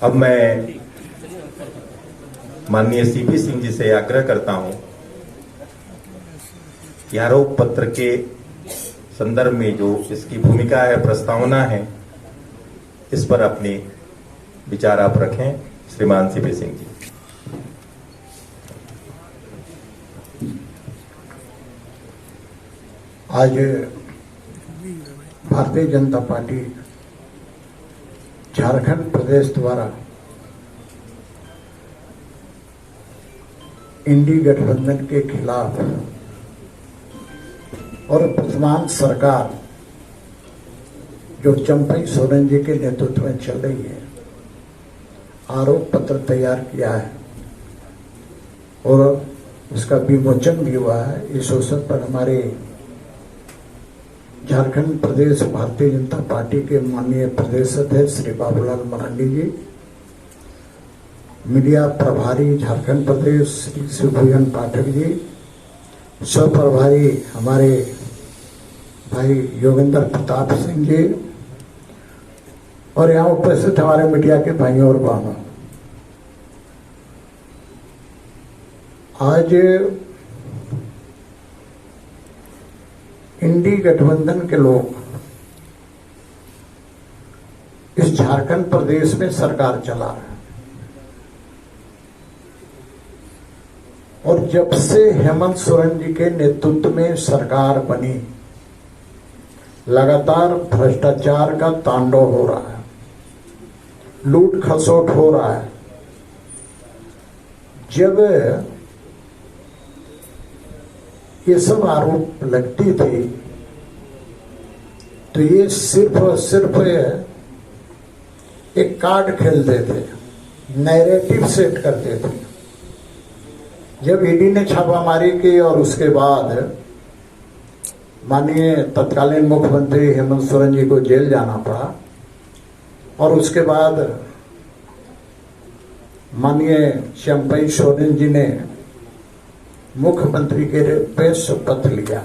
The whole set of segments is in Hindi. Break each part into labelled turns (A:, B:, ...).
A: अब मैं माननीय सीपी सिंह जी से आग्रह करता हूं कि आरोप पत्र के संदर्भ में जो इसकी भूमिका है, प्रस्तावना है, इस पर अपने विचार आप रखें। श्रीमान सीपी सिंह जी।
B: आज भारतीय जनता पार्टी झारखंड प्रदेश द्वारा इंडी गठबंधन के खिलाफ और वर्तमान सरकार जो चंपई सोरेन जी के नेतृत्व में चल रही है, आरोप पत्र तैयार किया है और उसका विमोचन भी हुआ है। इस अवसर पर हमारे झारखंड प्रदेश भारतीय जनता पार्टी के माननीय प्रदेश अध्यक्ष श्री बाबूलाल मरांडी जी, मीडिया प्रभारी झारखंड प्रदेश श्री शिवभूषण पाठक जी, सह प्रभारी हमारे भाई योगेंद्र प्रताप सिंह जी और यहाँ उपस्थित हमारे मीडिया के भाइयों और बहनों, आज इंडी गठबंधन के लोग इस झारखंड प्रदेश में सरकार चला रहे हैं और जब से हेमंत सोरेन जी के नेतृत्व में सरकार बनी, लगातार भ्रष्टाचार का तांडव हो रहा है, लूट खसोट हो रहा है। जब ये सब आरोप लगती थी तो ये सिर्फ और सिर्फ एक कार्ड खेलते थे, नैरेटिव सेट करते थे। जब ईडी ने छापामारी की और उसके बाद माननीय तत्कालीन मुख्यमंत्री हेमंत सोरेन जी को जेल जाना पड़ा और उसके बाद माननीय चंपई सोरेन जी ने मुख्यमंत्री के रूप में शपथ लिया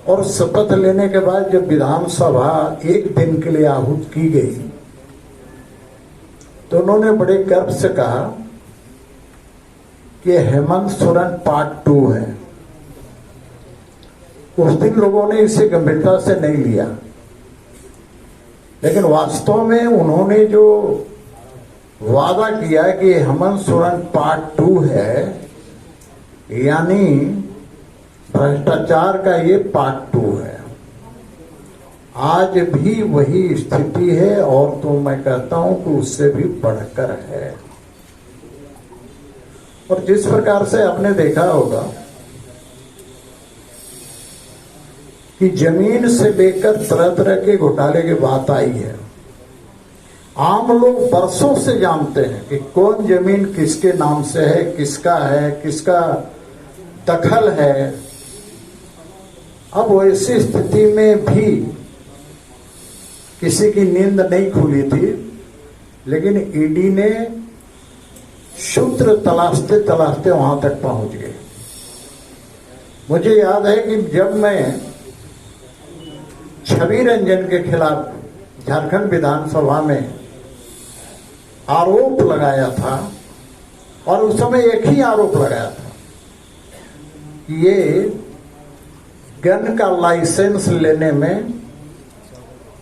B: और शपथ लेने के बाद जब विधानसभा एक दिन के लिए आहूत की गई तो उन्होंने बड़े गर्व से कहा कि हेमंत सोरेन पार्ट 2 है। उस दिन लोगों ने इसे गंभीरता से नहीं लिया, लेकिन वास्तव में उन्होंने जो वादा किया कि हेमंत सोरेन पार्ट 2 है, यानी भ्रष्टाचार का ये पार्ट 2 है। आज भी वही स्थिति है और तो मैं कहता हूं कि उससे भी बढ़कर है। और जिस प्रकार से आपने देखा होगा कि जमीन से लेकर तरह तरह के घोटाले की बात आई है, आम लोग बरसों से जानते हैं कि कौन जमीन किसके नाम से है, किसका दखल है। अब वैसी स्थिति में भी किसी की नींद नहीं खुली थी, लेकिन ईडी ने सूत्र तलाशते तलाशते वहां तक पहुंच गए। मुझे याद है कि जब मैं छवि रंजन के खिलाफ झारखंड विधानसभा में आरोप लगाया था और उस समय एक ही आरोप लगाया था कि ये गन का लाइसेंस लेने में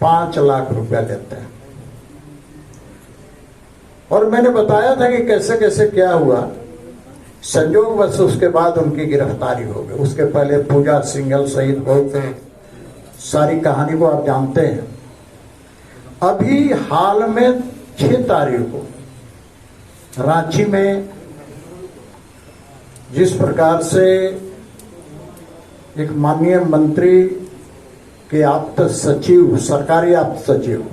B: 5 लाख रुपया लेते हैं और मैंने बताया था कि कैसे कैसे क्या हुआ। संजोग बस उसके बाद उनकी गिरफ्तारी हो गई। उसके पहले पूजा सिंघल सहित बहुत सारी कहानी को आप जानते हैं। अभी हाल में 6 तारीख को रांची में जिस प्रकार से एक माननीय मंत्री के आप्त सचिव, सरकारी आप्त सचिव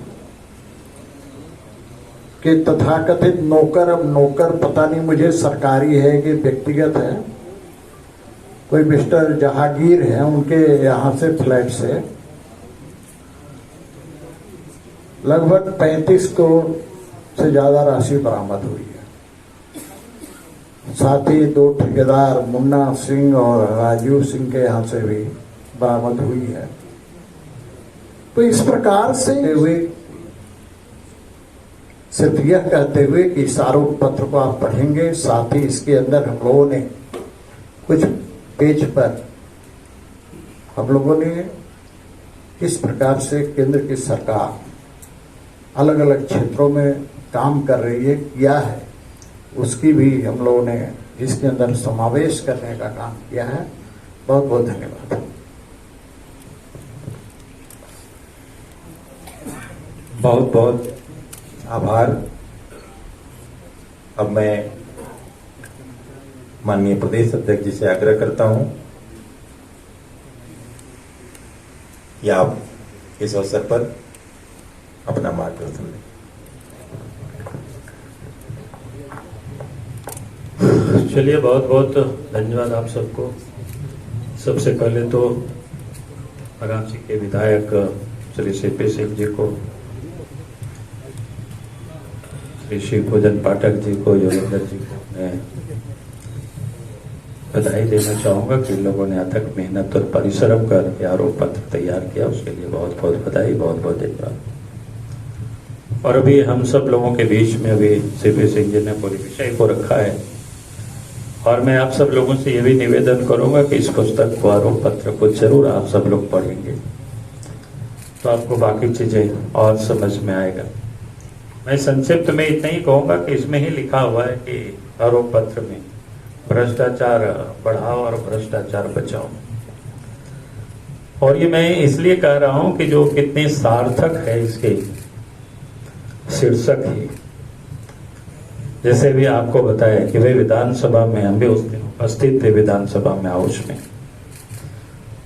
B: के तथाकथित नौकर, अब नौकर पता नहीं मुझे सरकारी है कि व्यक्तिगत है, कोई मिस्टर जहांगीर है, उनके यहां से फ्लैट से लगभग 35 करोड़ से ज्यादा राशि बरामद हुई है। साथ ही 2 ठेकेदार मुन्ना सिंह और राजीव सिंह के यहां से भी बरामद हुई है। तो इस प्रकार से हुए सिर्फ यह कहते हुए कि इस आरोप पत्र को आप पढ़ेंगे, साथ ही इसके अंदर हम लोगों ने कुछ पेज पर हम लोगों ने किस प्रकार से केंद्र की सरकार अलग अलग क्षेत्रों में काम कर रही है, किया है, उसकी भी हम लोगों ने इसके अंदर समावेश करने का काम किया है। बहुत बहुत धन्यवाद।
A: बहुत बहुत आभार। अब मैं माननीय प्रदेश अध्यक्ष जी से आग्रह करता हूं कि आप इस अवसर पर अपना मार्गदर्शन दें।
C: चलिए, बहुत बहुत धन्यवाद आप सबको। सबसे पहले तो वाराणसी के विधायक श्री सीपी सिंह जी को, श्री शिव भोजन पाठक जी को, योगेंद्र जी को मैं बधाई देना चाहूंगा कि इन लोगों ने अथक मेहनत और परिश्रम कर आरोप पत्र तैयार किया। उसके लिए बहुत बहुत बधाई, बहुत बहुत धन्यवाद। और अभी हम सब लोगों के बीच में अभी सीपी सिंह जी ने पूरी विषय को रखा है, और मैं आप सब लोगों से ये भी निवेदन करूंगा कि इस पुस्तक को, आरोप पत्र को जरूर आप सब लोग पढ़ेंगे तो आपको बाकी चीजें और समझ में आएगा। मैं संक्षिप्त में इतना ही कहूंगा कि इसमें ही लिखा हुआ है कि आरोप पत्र में भ्रष्टाचार बढ़ाओ और भ्रष्टाचार बचाओ। और ये मैं इसलिए कह रहा हूं कि जो कितनी सार्थक है इसके शीर्षक ही। जैसे भी आपको बताया कि वे विधानसभा में, हम भी उस दिन उपस्थित थे विधानसभा में हाउस में,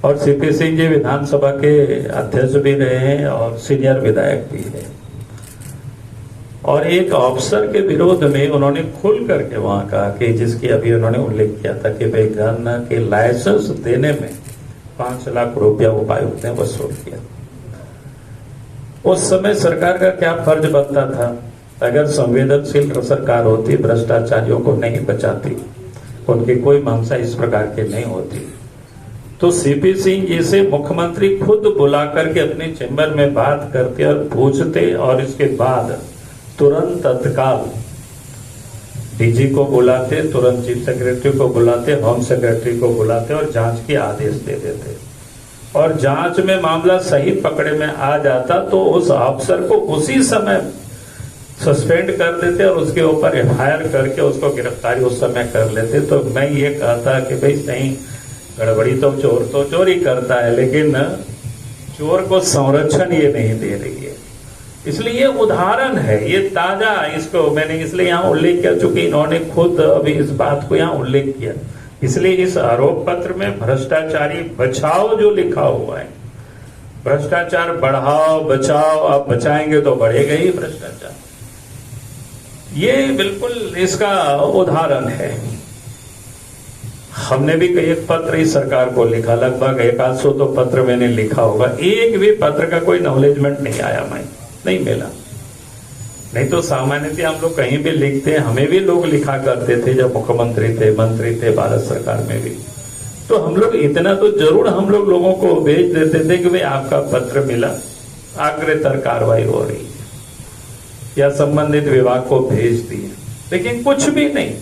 C: और सीपी सिंह जी विधानसभा के अध्यक्ष भी रहे हैं और सीनियर विधायक भी है। और एक अफसर के विरोध में उन्होंने खुल करके वहां कहा कि जिसकी अभी उन्होंने उल्लेख किया था कि वे गन्ना के लाइसेंस देने में 5 लाख रुपया उपायुक्त ने वसूल किया। उस समय सरकार का क्या फर्ज बनता था? अगर संवेदनशील सरकार होती, भ्रष्टाचारियों को नहीं बचाती, उनकी कोई मंशा इस प्रकार की नहीं होती, तो सीपी सिंह जी से मुख्यमंत्री खुद बुला करके अपने चैम्बर में बात करते और पूछते, और इसके बाद तुरंत तत्काल डीजी को बुलाते, तुरंत चीफ सेक्रेटरी को बुलाते, होम सेक्रेटरी को बुलाते और जांच के आदेश दे देते। और जांच में मामला सही पकड़े में आ जाता तो उस अफसर को उसी समय सस्पेंड कर देते और उसके ऊपर एफआईआर करके उसको गिरफ्तारी उस समय कर लेते। तो मैं ये कहता कि भाई सही गड़बड़ी तो चोरी करता है, लेकिन चोर को संरक्षण ये नहीं दे रही है। इसलिए ये उदाहरण है, ये ताजा, इसको मैंने इसलिए यहाँ उल्लेख किया चूंकि इन्होंने खुद अभी इस बात को यहाँ उल्लेख किया। इसलिए इस आरोप पत्र में भ्रष्टाचारी बचाओ जो लिखा हुआ है, भ्रष्टाचार बढ़ाओ बचाओ, आप बचाएंगे तो बढ़ेगा ही भ्रष्टाचार। ये बिल्कुल इसका उदाहरण है। हमने भी कई एक पत्र इस सरकार को लिखा, लगभग 100 तो पत्र मैंने लिखा होगा, एक भी पत्र का कोई नॉलेजमेंट नहीं आया, मैं नहीं मिला। नहीं तो सामान्यतः हम लोग कहीं भी लिखते हैं, हमें भी लोग लिखा करते थे जब मुख्यमंत्री थे, मंत्री थे, भारत सरकार में भी, तो हम लोग इतना तो जरूर हम लोग लोगों को भेज देते थे कि भाई आपका पत्र मिला, अग्रतर कार्रवाई हो रही है, या संबंधित विभाग को भेज दिए, लेकिन कुछ भी नहीं।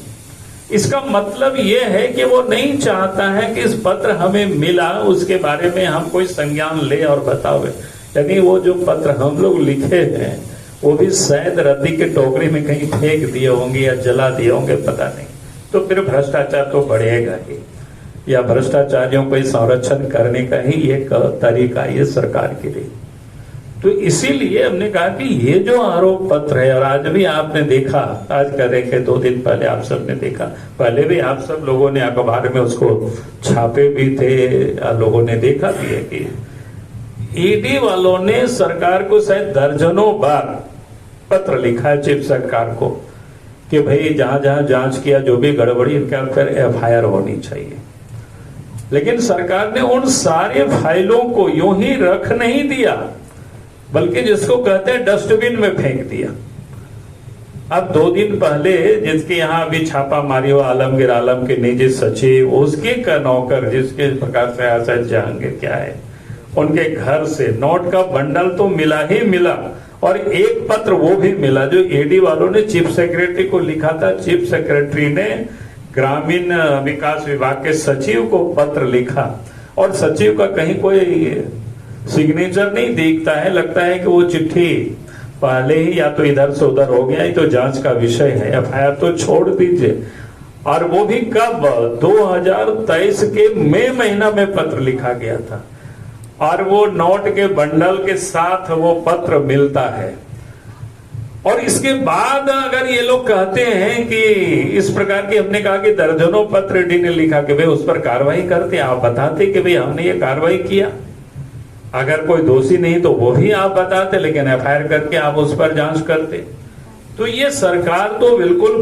C: इसका मतलब यह है कि वो नहीं चाहता है कि इस पत्र हमें मिला उसके बारे में हम कोई संज्ञान ले और बतावे। यानी वो जो पत्र हम लोग लिखे हैं वो भी शायद रद्दी के टोकरी में कहीं फेंक दिए होंगे या जला दिए होंगे, पता नहीं। तो फिर भ्रष्टाचार तो बढ़ेगा ही, या भ्रष्टाचारियों को संरक्षण करने का ही एक तरीका ये सरकार के लिए। तो इसीलिए हमने कहा कि ये जो आरोप पत्र है, और आज भी आपने देखा, आज करे के 2 दिन पहले आप सबने देखा, पहले भी आप सब लोगों ने अखबार में उसको छापे भी थे, लोगों ने देखा भी है कि ईडी वालों ने सरकार को शायद दर्जनों बार पत्र लिखा है चीफ सरकार को कि भाई जहां जहां जांच किया जो भी गड़बड़ी इनके ऊपर एफआईआर होनी चाहिए। लेकिन सरकार ने उन सारे फाइलों को यूं ही रख नहीं दिया, बल्कि जिसको कहते हैं डस्टबिन में फेंक दिया। अब 2 दिन पहले जिसके यहाँ अभी छापा मारी हो, आलमगीर आलम के निजी सचिव, उसके नौकर जिसके प्रकार से आसद जहांगीर क्या है, उनके घर से नोट का बंडल तो मिला ही मिला, और एक पत्र वो भी मिला जो ईडी वालों ने चीफ सेक्रेटरी को लिखा था। चीफ सेक्रेटरी ने ग्रामीण विकास विभाग के सचिव को पत्र लिखा और सचिव का कहीं कोई सिग्नेचर नहीं दिखता है। लगता है कि वो चिट्ठी पहले ही या तो इधर से उधर हो गया, ये तो जांच का विषय है, एफआईआर तो छोड़ दीजिए। और वो भी कब, 2023 के मई महीना में पत्र लिखा गया था और वो नोट के बंडल के साथ वो पत्र मिलता है। और इसके बाद अगर ये लोग कहते हैं कि इस प्रकार की, हमने कहा कि दर्जनों पत्र ईडी ने लिखा कि भाई उस पर कार्रवाई करते, आप बताते कि भाई हमने ये कार्रवाई किया। अगर कोई दोषी नहीं तो वो भी आप बताते, लेकिन एफआईआर करके आप उस पर जांच करते। तो ये सरकार तो बिल्कुल